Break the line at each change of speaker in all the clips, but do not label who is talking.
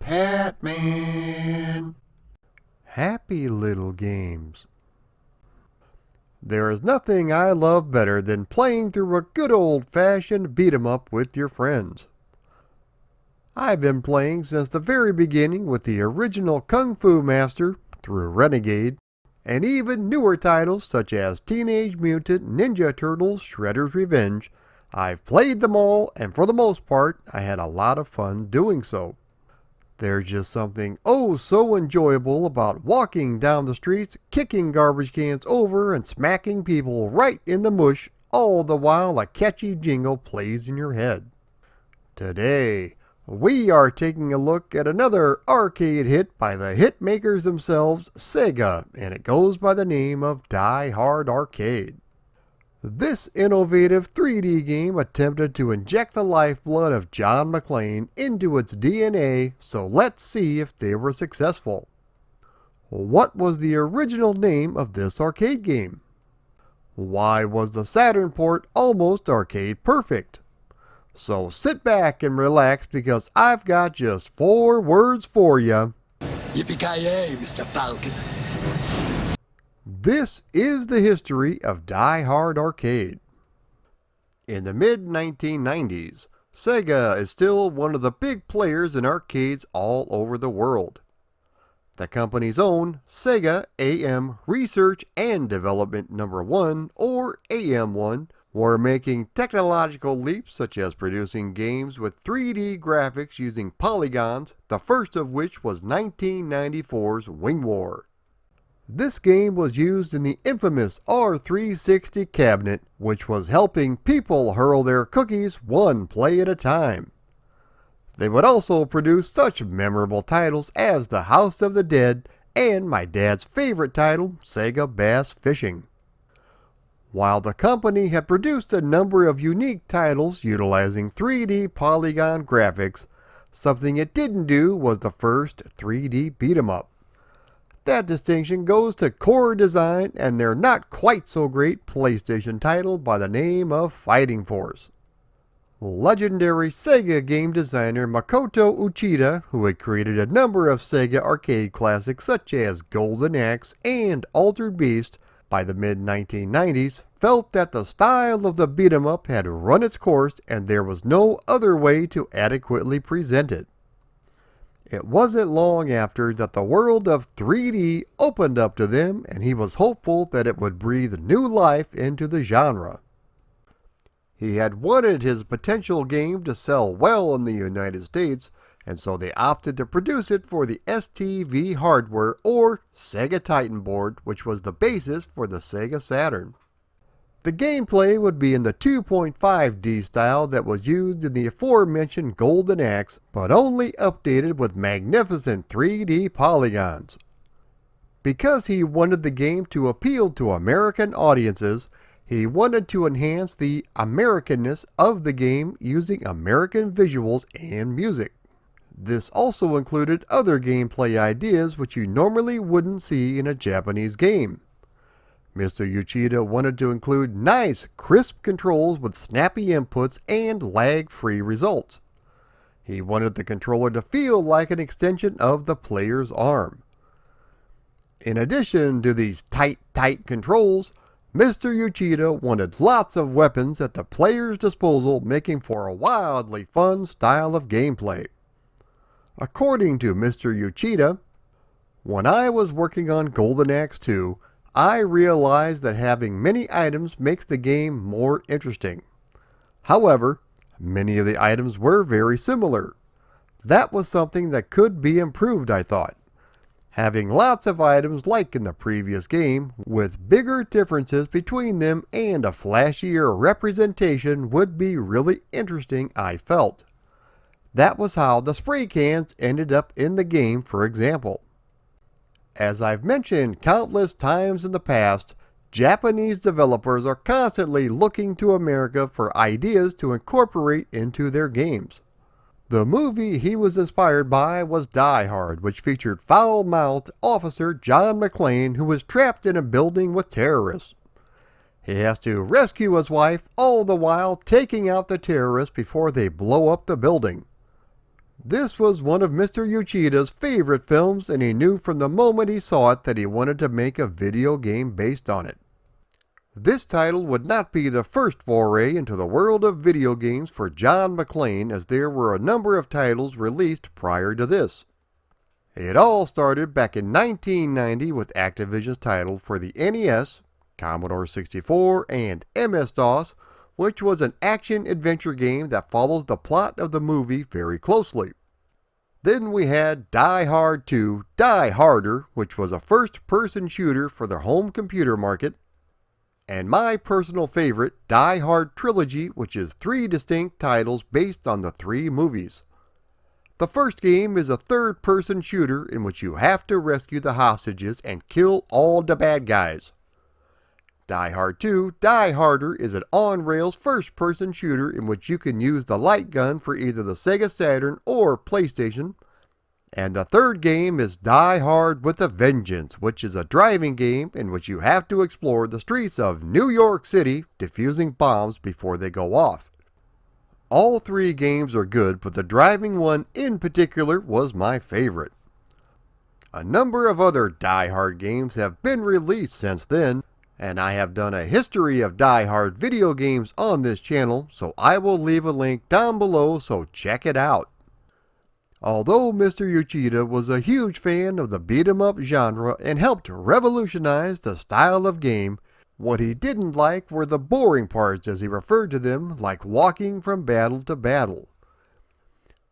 Pat-Man.
Happy little games. There is nothing I love better than playing through a good old-fashioned beat-em-up with your friends. I've been playing since the very beginning with the original Kung Fu Master through Renegade, and even newer titles such as Teenage Mutant Ninja Turtles Shredder's Revenge. I've played them all, and for the most part, I had a lot of fun doing so. There's just something oh so enjoyable about walking down the streets, kicking garbage cans over, and smacking people right in the mush, all the while a catchy jingle plays in your head. Today, we are taking a look at another arcade hit by the hit makers themselves, Sega, and it goes by the name of Die Hard Arcade. This innovative 3D game attempted to inject the lifeblood of John McClane into its DNA, so let's see if they were successful. What was the original name of this arcade game? Why was the Saturn port almost arcade perfect? So sit back and relax because I've got just 4 words for you.
Yippee-ki-yay, Mr. Falcon.
This is the history of Die Hard Arcade. In the mid-1990s, Sega is still one of the big players in arcades all over the world. The company's own Sega AM Research and Development No. 1, or AM1, were making technological leaps such as producing games with 3D graphics using polygons, the first of which was 1994's Wing War. This game was used in the infamous R360 cabinet, which was helping people hurl their cookies one play at a time. They would also produce such memorable titles as The House of the Dead and my dad's favorite title, Sega Bass Fishing. While the company had produced a number of unique titles utilizing 3D polygon graphics, something it didn't do was the first 3D beat-em-up. That distinction goes to Core Design and their not quite so great PlayStation title by the name of Fighting Force. Legendary Sega game designer Makoto Uchida, who had created a number of Sega arcade classics such as Golden Axe and Altered Beast, by the mid-1990s, felt that the style of the beat-em-up had run its course and there was no other way to adequately present it. It wasn't long after that the world of 3D opened up to them, and he was hopeful that it would breathe new life into the genre. He had wanted his potential game to sell well in the United States, and so they opted to produce it for the STV hardware or Sega Titan board, which was the basis for the Sega Saturn. The gameplay would be in the 2.5D style that was used in the aforementioned Golden Axe, but only updated with magnificent 3D polygons. Because he wanted the game to appeal to American audiences, he wanted to enhance the Americanness of the game using American visuals and music. This also included other gameplay ideas which you normally wouldn't see in a Japanese game. Mr. Uchida wanted to include nice, crisp controls with snappy inputs and lag-free results. He wanted the controller to feel like an extension of the player's arm. In addition to these tight controls, Mr. Uchida wanted lots of weapons at the player's disposal, making for a wildly fun style of gameplay. According to Mr. Uchida, when I was working on Golden Axe 2, I realized that having many items makes the game more interesting. However, many of the items were very similar. That was something that could be improved, I thought. Having lots of items like in the previous game, with bigger differences between them and a flashier representation would be really interesting, I felt. That was how the spray cans ended up in the game, for example. As I've mentioned countless times in the past, Japanese developers are constantly looking to America for ideas to incorporate into their games. The movie he was inspired by was Die Hard, which featured foul-mouthed Officer John McClane who was trapped in a building with terrorists. He has to rescue his wife, all the while taking out the terrorists before they blow up the building. This was one of Mr. Uchida's favorite films, and he knew from the moment he saw it that he wanted to make a video game based on it. This title would not be the first foray into the world of video games for John McClane, as there were a number of titles released prior to this. It all started back in 1990 with Activision's title for the NES, Commodore 64, and MS-DOS, which was an action-adventure game that follows the plot of the movie very closely. Then we had Die Hard 2, Die Harder, which was a first-person shooter for the home computer market, and my personal favorite, Die Hard Trilogy, which is 3 distinct titles based on the 3 movies. The first game is a third-person shooter in which you have to rescue the hostages and kill all the bad guys. Die Hard 2, Die Harder is an on-rails first-person shooter in which you can use the light gun for either the Sega Saturn or PlayStation. And the third game is Die Hard with a Vengeance, which is a driving game in which you have to explore the streets of New York City, defusing bombs before they go off. All 3 games are good, but the driving one in particular was my favorite. A number of other Die Hard games have been released since then, and I have done a history of Die Hard video games on this channel, so I will leave a link down below, so check it out. Although Mr. Uchida was a huge fan of the beat-em-up genre and helped revolutionize the style of game, what he didn't like were the boring parts, as he referred to them, like walking from battle to battle.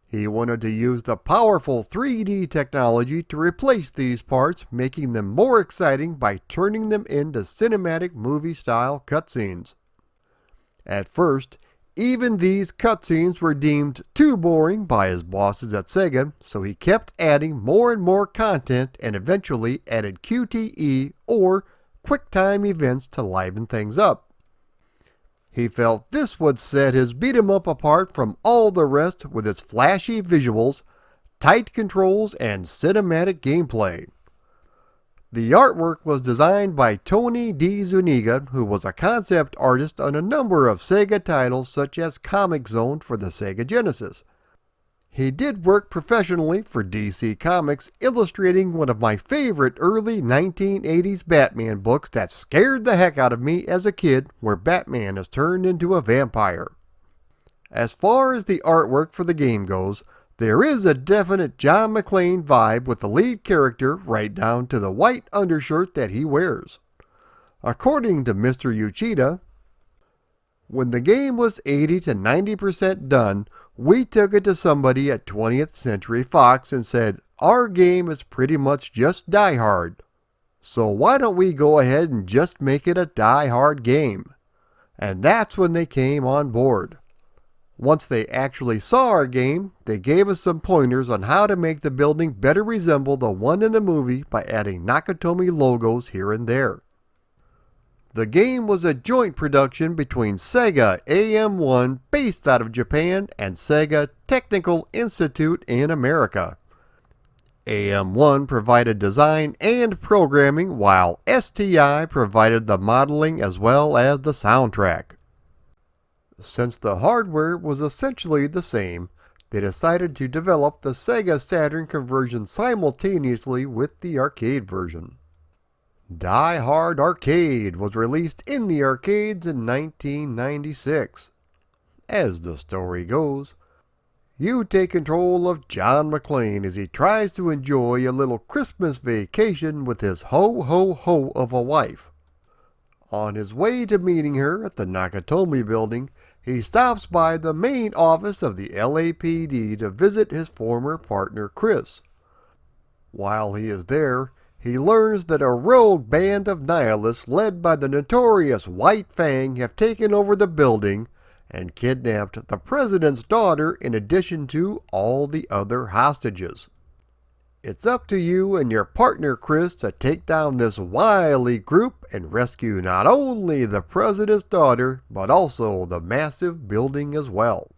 He wanted to use the powerful 3D technology to replace these parts, making them more exciting by turning them into cinematic movie-style cutscenes. At first, even these cutscenes were deemed too boring by his bosses at Sega, so he kept adding more and more content and eventually added QTE or QuickTime events to liven things up. He felt this would set his beat-em-up apart from all the rest with its flashy visuals, tight controls, and cinematic gameplay. The artwork was designed by Tony D. Zuniga, who was a concept artist on a number of Sega titles such as Comic Zone for the Sega Genesis. He did work professionally for DC Comics, illustrating one of my favorite early 1980s Batman books that scared the heck out of me as a kid, where Batman is turned into a vampire. As far as the artwork for the game goes, there is a definite John McClane vibe with the lead character right down to the white undershirt that he wears. According to Mr. Uchida, when the game was 80 to 90% done, we took it to somebody at 20th Century Fox and said, "Our game is pretty much just Die Hard, so why don't we go ahead and just make it a Die Hard game?" And that's when they came on board. Once they actually saw our game, they gave us some pointers on how to make the building better resemble the one in the movie by adding Nakatomi logos here and there. The game was a joint production between Sega AM1, based out of Japan, and Sega Technical Institute in America. AM1 provided design and programming, while STI provided the modeling as well as the soundtrack. Since the hardware was essentially the same, they decided to develop the Sega Saturn conversion simultaneously with the arcade version. Die Hard Arcade was released in the arcades in 1996. As the story goes, you take control of John McClane as he tries to enjoy a little Christmas vacation with his ho-ho-ho of a wife. On his way to meeting her at the Nakatomi building, he stops by the main office of the LAPD to visit his former partner Chris. While he is there, he learns that a rogue band of nihilists led by the notorious White Fang have taken over the building and kidnapped the president's daughter in addition to all the other hostages. It's up to you and your partner Chris to take down this wily group and rescue not only the president's daughter, but also the massive building as well.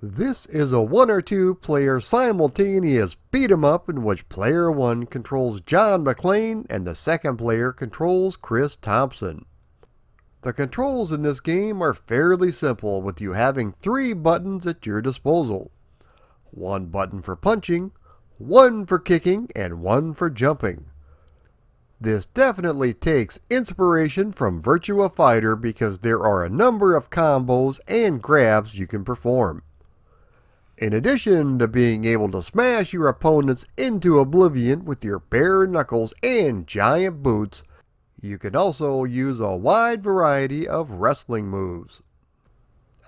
This is a 1 or 2 player simultaneous beat 'em up in which player 1 controls John McClane and the second player controls Chris Thompson. The controls in this game are fairly simple, with you having 3 buttons at your disposal. one button for punching, one for kicking, and one for jumping. This definitely takes inspiration from Virtua Fighter because there are a number of combos and grabs you can perform. In addition to being able to smash your opponents into oblivion with your bare knuckles and giant boots, you can also use a wide variety of wrestling moves.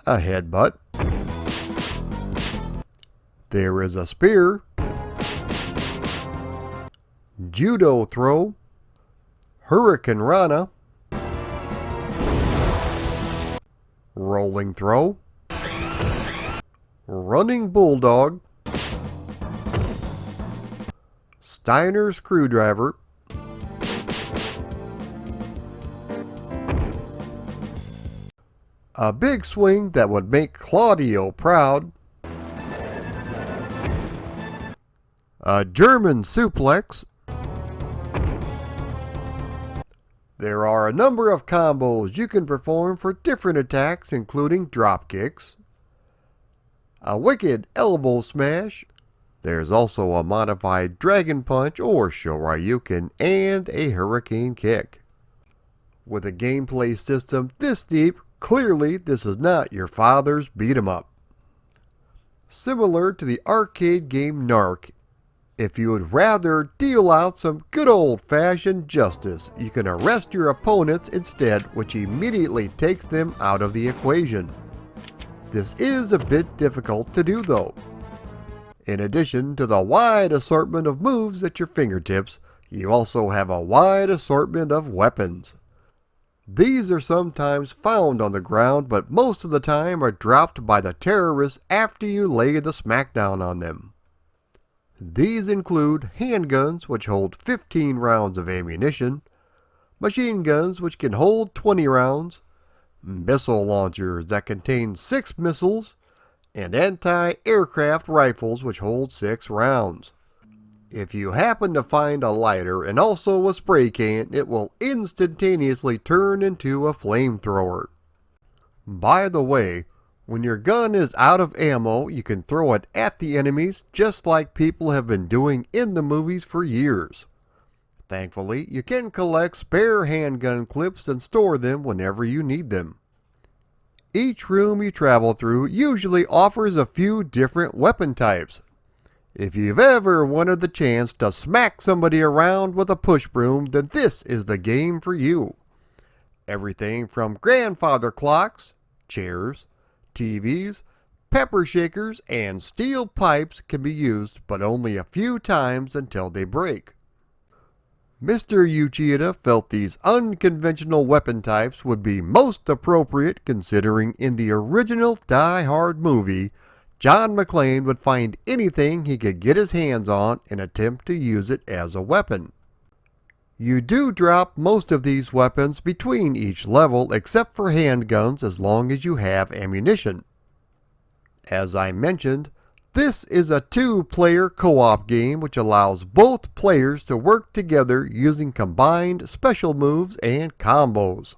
A headbutt. There is a spear. Judo throw. Hurricane Rana. Rolling throw. Running bulldog. Steiner screwdriver. A big swing that would make Claudio proud. A German suplex. There are a number of combos you can perform for different attacks, including drop kicks, a wicked elbow smash. There's also a modified dragon punch or shoryuken, and a hurricane kick. With a gameplay system this deep, clearly this is not your father's beat 'em up. Similar to the arcade game Narc, if you would rather deal out some good old-fashioned justice, you can arrest your opponents instead, which immediately takes them out of the equation. This is a bit difficult to do though. In addition to the wide assortment of moves at your fingertips, you also have a wide assortment of weapons. These are sometimes found on the ground, but most of the time are dropped by the terrorists after you lay the smackdown on them. These include handguns, which hold 15 rounds of ammunition, machine guns, which can hold 20 rounds, missile launchers that contain 6 missiles, and anti-aircraft rifles, which hold 6 rounds. If you happen to find a lighter and also a spray can, it will instantaneously turn into a flamethrower. By the way, when your gun is out of ammo, you can throw it at the enemies just like people have been doing in the movies for years. Thankfully, you can collect spare handgun clips and store them whenever you need them. Each room you travel through usually offers a few different weapon types. If you've ever wanted the chance to smack somebody around with a push broom, then this is the game for you. Everything from grandfather clocks, chairs, TVs, pepper shakers, and steel pipes can be used, but only a few times until they break. Mr. Uchida felt these unconventional weapon types would be most appropriate considering in the original Die Hard movie, John McClane would find anything he could get his hands on and attempt to use it as a weapon. You do drop most of these weapons between each level except for handguns as long as you have ammunition. As I mentioned, this is a 2-player co-op game which allows both players to work together using combined special moves and combos.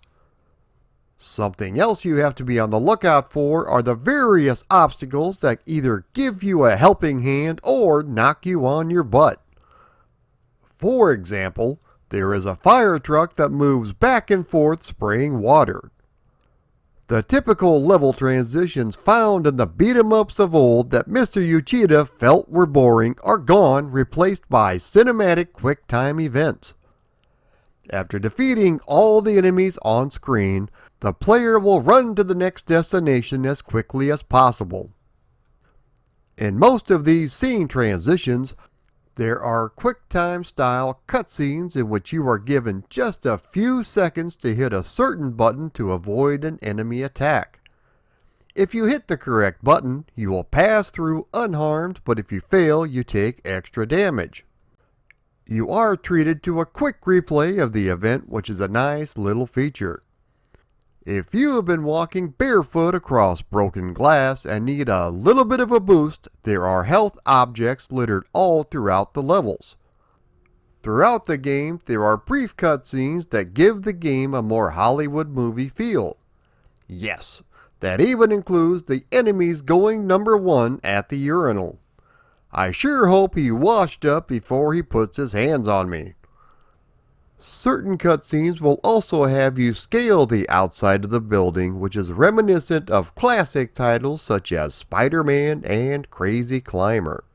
Something else you have to be on the lookout for are the various obstacles that either give you a helping hand or knock you on your butt. For example, there is a fire truck that moves back and forth spraying water. The typical level transitions found in the beat-em-ups of old that Mr. Uchida felt were boring are gone, replaced by cinematic quick-time events. After defeating all the enemies on screen, the player will run to the next destination as quickly as possible. In most of these scene transitions, there are QuickTime style cutscenes in which you are given just a few seconds to hit a certain button to avoid an enemy attack. If you hit the correct button, you will pass through unharmed, but if you fail, you take extra damage. You are treated to a quick replay of the event, which is a nice little feature. If you have been walking barefoot across broken glass and need a little bit of a boost, there are health objects littered all throughout the levels. Throughout the game, there are brief cutscenes that give the game a more Hollywood movie feel. Yes, that even includes the enemies going number 1 at the urinal. I sure hope he washed up before he puts his hands on me. Certain cutscenes will also have you scale the outside of the building, which is reminiscent of classic titles such as Spider-Man and Crazy Climber.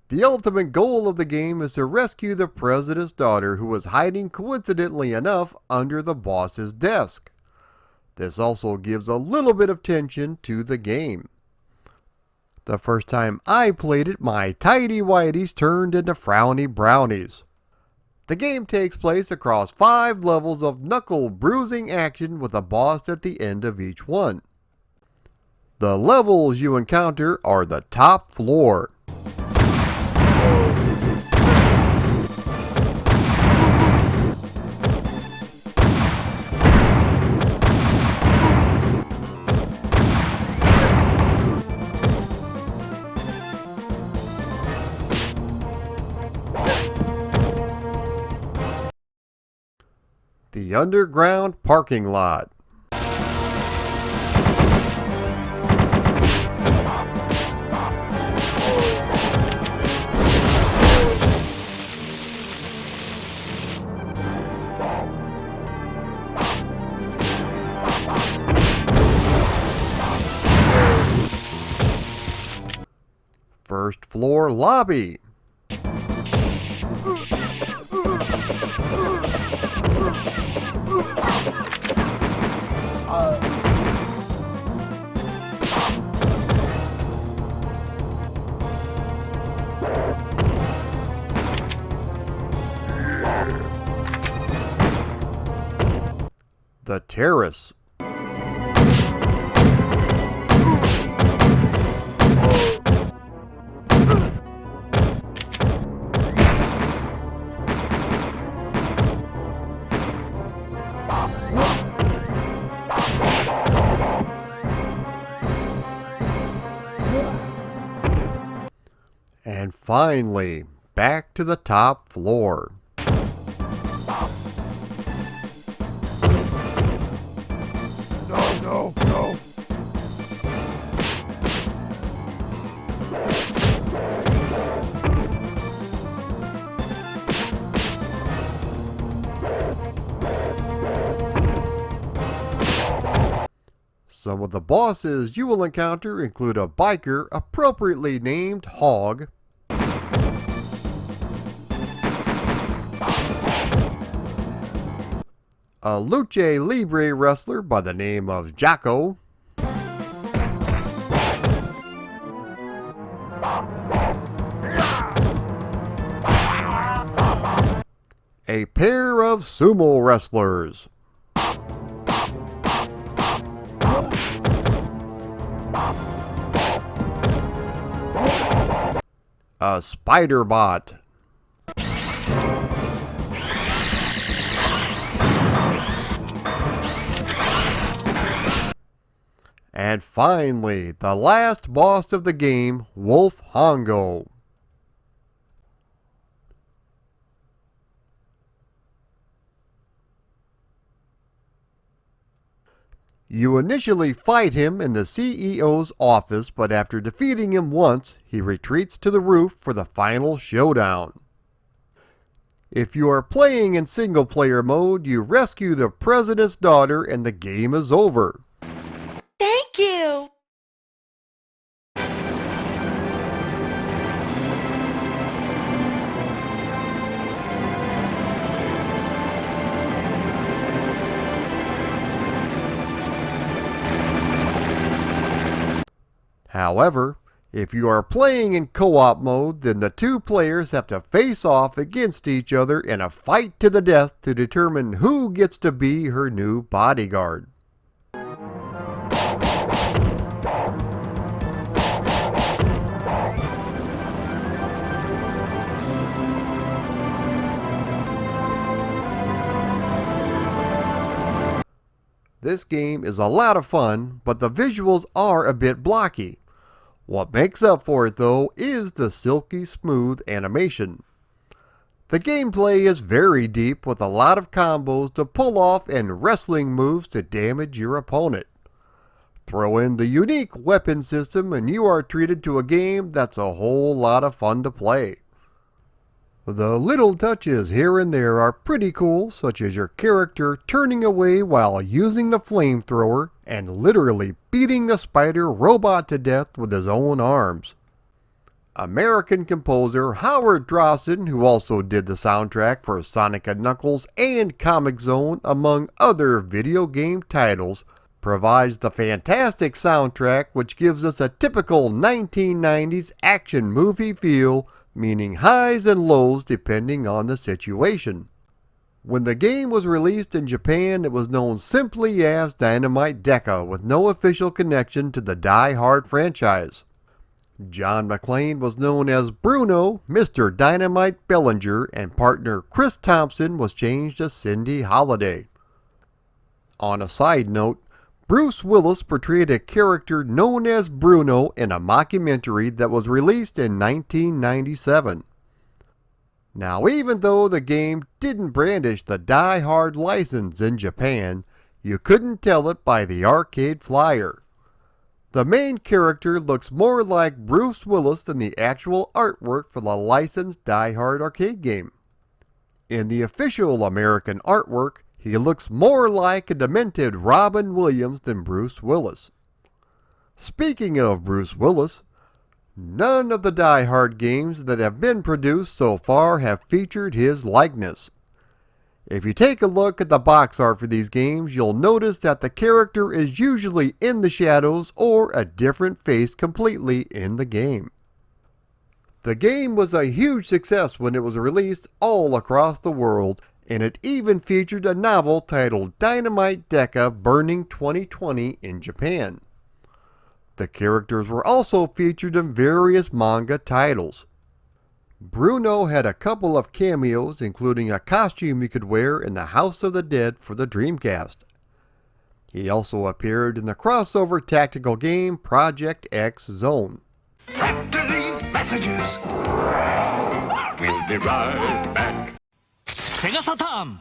The ultimate goal of the game is to rescue the president's daughter, who was hiding, coincidentally enough, under the boss's desk. This also gives a little bit of tension to the game. The first time I played it, my tidy whities turned into frowny brownies. The game takes place across 5 levels of knuckle bruising action with a boss at the end of each one. The levels you encounter are the top floor. The underground parking lot. First floor lobby. The terrace. And finally, back to the top floor. No. Some of the bosses you will encounter include a biker appropriately named Hog, a lucha libre wrestler by the name of Jacko, a pair of sumo wrestlers, a spider bot, and finally, the last boss of the game, Wolf Hongo. You initially fight him in the CEO's office, but after defeating him once, he retreats to the roof for the final showdown. If you are playing in single player mode, you rescue the president's daughter and the game is over.
Thank you!
However, if you are playing in co-op mode, then the 2 players have to face off against each other in a fight to the death to determine who gets to be her new bodyguard. This game is a lot of fun, but the visuals are a bit blocky. What makes up for it though is the silky smooth animation. The gameplay is very deep with a lot of combos to pull off and wrestling moves to damage your opponent. Throw in the unique weapon system and you are treated to a game that's a whole lot of fun to play. The little touches here and there are pretty cool, such as your character turning away while using the flamethrower and literally beating the spider robot to death with his own arms. American composer Howard Drawson, who also did the soundtrack for Sonic & Knuckles and Comix Zone among other video game titles, provides the fantastic soundtrack which gives us a typical 1990s action movie feel, meaning highs and lows depending on the situation. When the game was released in Japan, it was known simply as Dynamite Deka with no official connection to the Die Hard franchise. John McClane was known as Bruno, Mr. Dynamite Bellinger, and partner Chris Thompson was changed to Cindy Holiday. On a side note, Bruce Willis portrayed a character known as Bruno in a mockumentary that was released in 1997. Now, even though the game didn't brandish the Die Hard license in Japan, you couldn't tell it by the arcade flyer. The main character looks more like Bruce Willis than the actual artwork for the licensed Die Hard arcade game. In the official American artwork, he looks more like a demented Robin Williams than Bruce Willis. Speaking of Bruce Willis, none of the Die Hard games that have been produced so far have featured his likeness. If you take a look at the box art for these games, you'll notice that the character is usually in the shadows or a different face completely in the game. The game was a huge success when it was released all across the world, and it even featured a novel titled Dynamite Deka Burning 2020 in Japan. The characters were also featured in various manga titles. Bruno had a couple of cameos, including a costume you could wear in the House of the Dead for the Dreamcast. He also appeared in the crossover tactical game Project X Zone.
After these messages, we'll be right back.
Sega Saturn!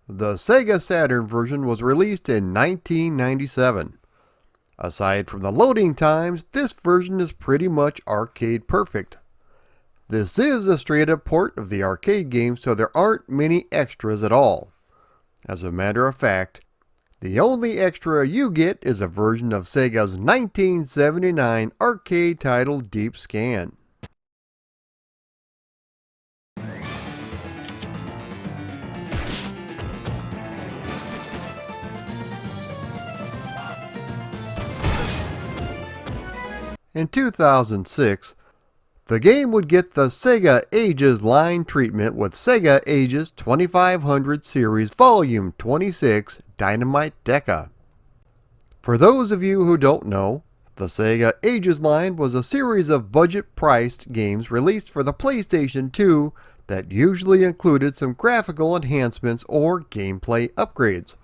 The Sega Saturn version was released in 1997. Aside from the loading times, this version is pretty much arcade perfect. This is a straight up port of the arcade game, so there aren't many extras at all. As a matter of fact, the only extra you get is a version of Sega's 1979 arcade title Deep Scan. In 2006, the game would get the Sega Ages line treatment with Sega Ages 2500 Series Volume 26 Dynamite Deka. For those of you who don't know, the Sega Ages line was a series of budget-priced games released for the PlayStation 2 that usually included some graphical enhancements or gameplay upgrades.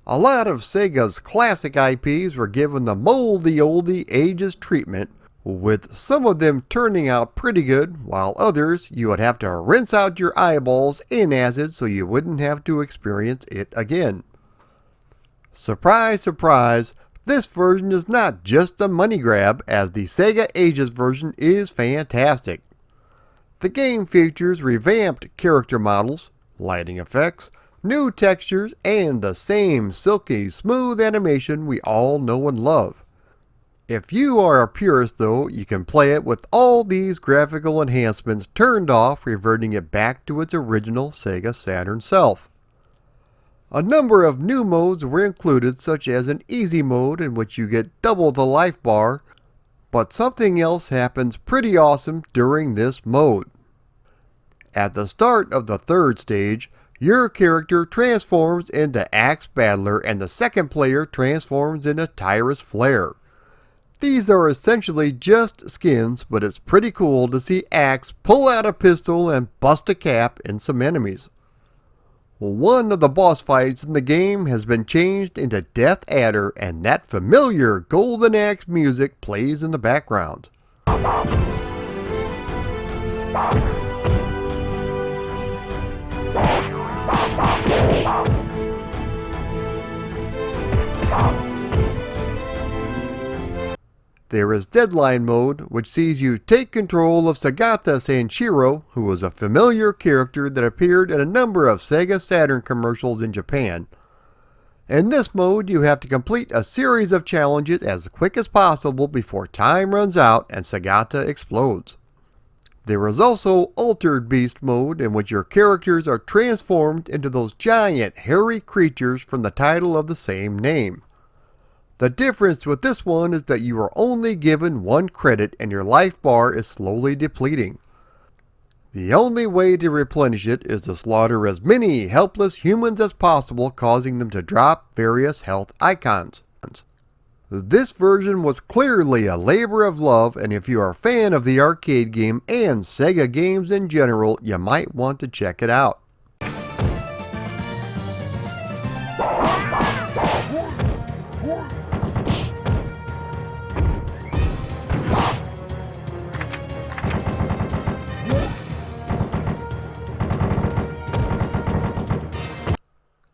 A lot of Sega's classic IPs were given the moldy oldie Ages treatment, with some of them turning out pretty good, while others you would have to rinse out your eyeballs in acid so you wouldn't have to experience it again. Surprise, surprise, this version is not just a money grab, as the Sega Ages version is fantastic. The game features revamped character models, lighting effects, new textures, and the same silky smooth animation we all know and love. If you are a purist though, you can play it with all these graphical enhancements turned off, reverting it back to its original Sega Saturn self. A number of new modes were included, such as an easy mode in which you get double the life bar, but something else happens pretty awesome during this mode. At the start of the third stage, your character transforms into Axe Battler and the second player transforms into Tyrus Flare. These are essentially just skins, but it's pretty cool to see Axe pull out a pistol and bust a cap in some enemies. One of the boss fights in the game has been changed into Death Adder, and that familiar Golden Axe music plays in the background. There is Deadline Mode, which sees you take control of Sagata Sanshiro, who was a familiar character that appeared in a number of Sega Saturn commercials in Japan. In this mode, you have to complete a series of challenges as quick as possible before time runs out and Sagata explodes. There is also Altered Beast Mode, in which your characters are transformed into those giant, hairy creatures from the title of the same name. The difference with this one is that you are only given 1 credit and your life bar is slowly depleting. The only way to replenish it is to slaughter as many helpless humans as possible, causing them to drop various health icons. This version was clearly a labor of love, and if you are a fan of the arcade game and Sega games in general, you might want to check it out.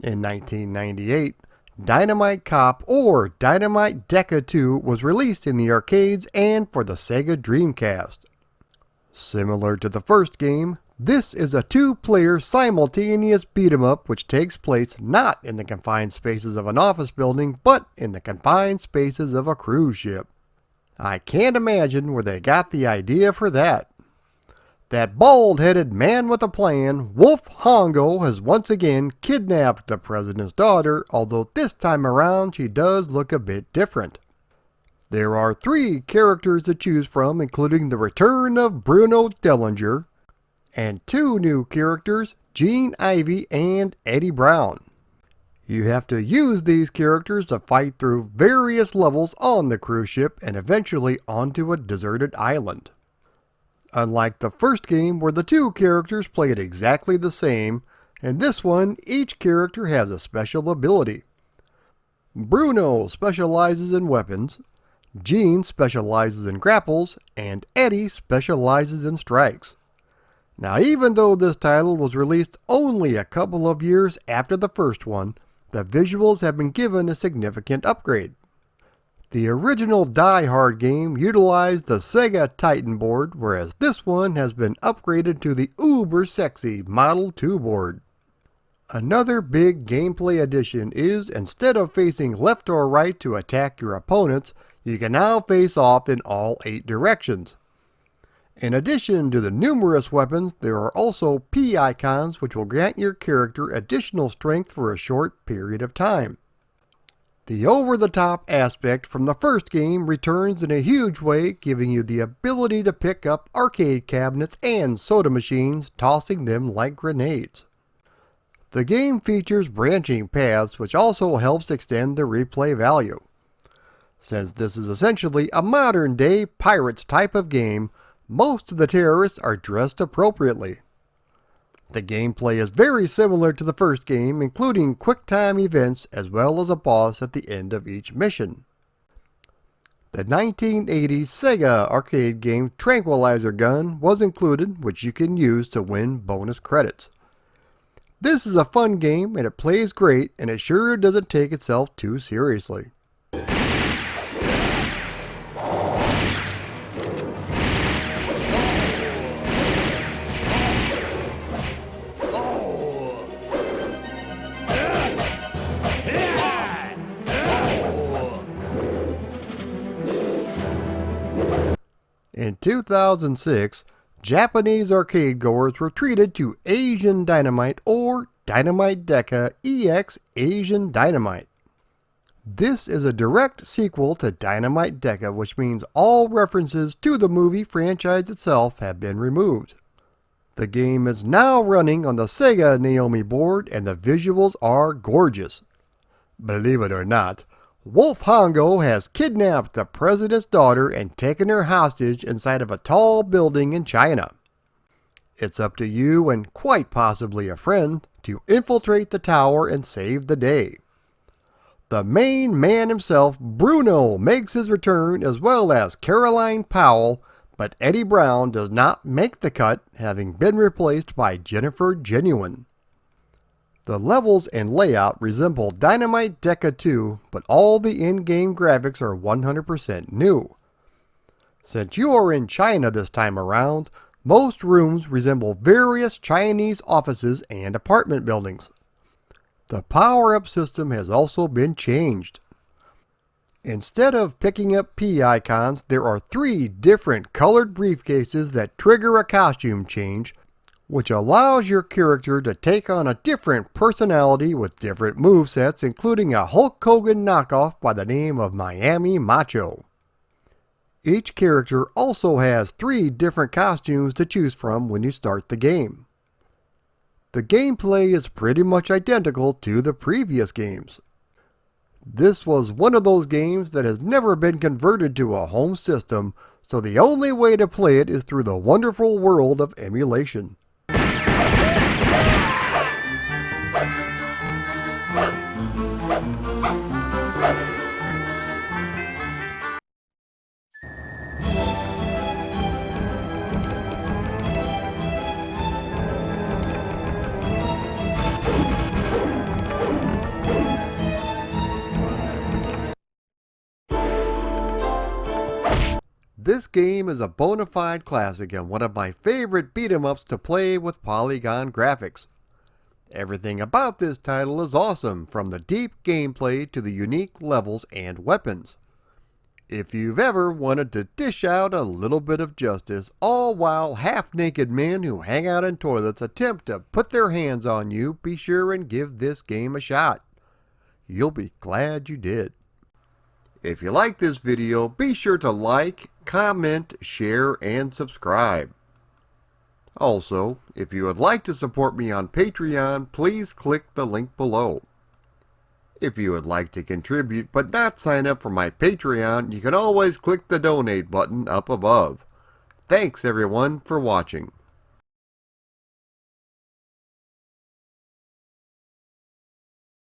In 1998, Dynamite Cop or Dynamite Deka 2 was released in the arcades and for the Sega Dreamcast. Similar to the first game, this is a 2-player simultaneous beat-em-up which takes place not in the confined spaces of an office building, but in the confined spaces of a cruise ship. I can't imagine where they got the idea for that. That bald-headed man with a plan, Wolf Hongo, has once again kidnapped the president's daughter, although this time around she does look a bit different. There are 3 characters to choose from, including the return of Bruno Dellinger, and 2 new characters, Gene Ivy and Eddie Brown. You have to use these characters to fight through various levels on the cruise ship and eventually onto a deserted island. Unlike the first game where the 2 characters played exactly the same, in this one each character has a special ability. Bruno specializes in weapons, Gene specializes in grapples, and Eddie specializes in strikes. Now, even though this title was released only a couple of years after the first one, the visuals have been given a significant upgrade. The original Die Hard game utilized the Sega Titan board, whereas this one has been upgraded to the uber sexy Model 2 board. Another big gameplay addition is, instead of facing left or right to attack your opponents, you can now face off in all 8 directions. In addition to the numerous weapons, there are also P icons which will grant your character additional strength for a short period of time. The over-the-top aspect from the first game returns in a huge way, giving you the ability to pick up arcade cabinets and soda machines, tossing them like grenades. The game features branching paths, which also helps extend the replay value. Since this is essentially a modern-day Pirates type of game, most of the terrorists are dressed appropriately. The gameplay is very similar to the first game, including quick-time events as well as a boss at the end of each mission. The 1980 Sega arcade game Tranquilizer Gun was included, which you can use to win bonus credits. This is a fun game and it plays great, and it sure doesn't take itself too seriously. In 2006, Japanese arcade goers were treated to Asian Dynamite or Dynamite Deka EX Asian Dynamite. This is a direct sequel to Dynamite Deka, which means all references to the movie franchise itself have been removed. The game is now running on the Sega Naomi board and the visuals are gorgeous. Believe it or not, Wolf Hongo has kidnapped the president's daughter and taken her hostage inside of a tall building in China. It's up to you and quite possibly a friend to infiltrate the tower and save the day. The main man himself, Bruno, makes his return, as well as Caroline Powell, but Eddie Brown does not make the cut, having been replaced by Jennifer Genuine. The levels and layout resemble Dynamite Deka 2, but all the in-game graphics are 100% new. Since you are in China this time around, most rooms resemble various Chinese offices and apartment buildings. The power-up system has also been changed. Instead of picking up P icons, there are 3 different colored briefcases that trigger a costume change, which allows your character to take on a different personality with different movesets, including a Hulk Hogan knockoff by the name of Miami Macho. Each character also has 3 different costumes to choose from when you start the game. The gameplay is pretty much identical to the previous games. This was one of those games that has never been converted to a home system, so the only way to play it is through the wonderful world of emulation. This game is a bona fide classic and one of my favorite beat-em-ups to play with polygon graphics. Everything about this title is awesome, from the deep gameplay to the unique levels and weapons. If you've ever wanted to dish out a little bit of justice, all while half-naked men who hang out in toilets attempt to put their hands on you, be sure and give this game a shot. You'll be glad you did. If you like this video, be sure to like, comment, share, and subscribe. Also, if you would like to support me on Patreon, please click the link below. If you would like to contribute but not sign up for my Patreon, you can always click the donate button up above. Thanks everyone for watching.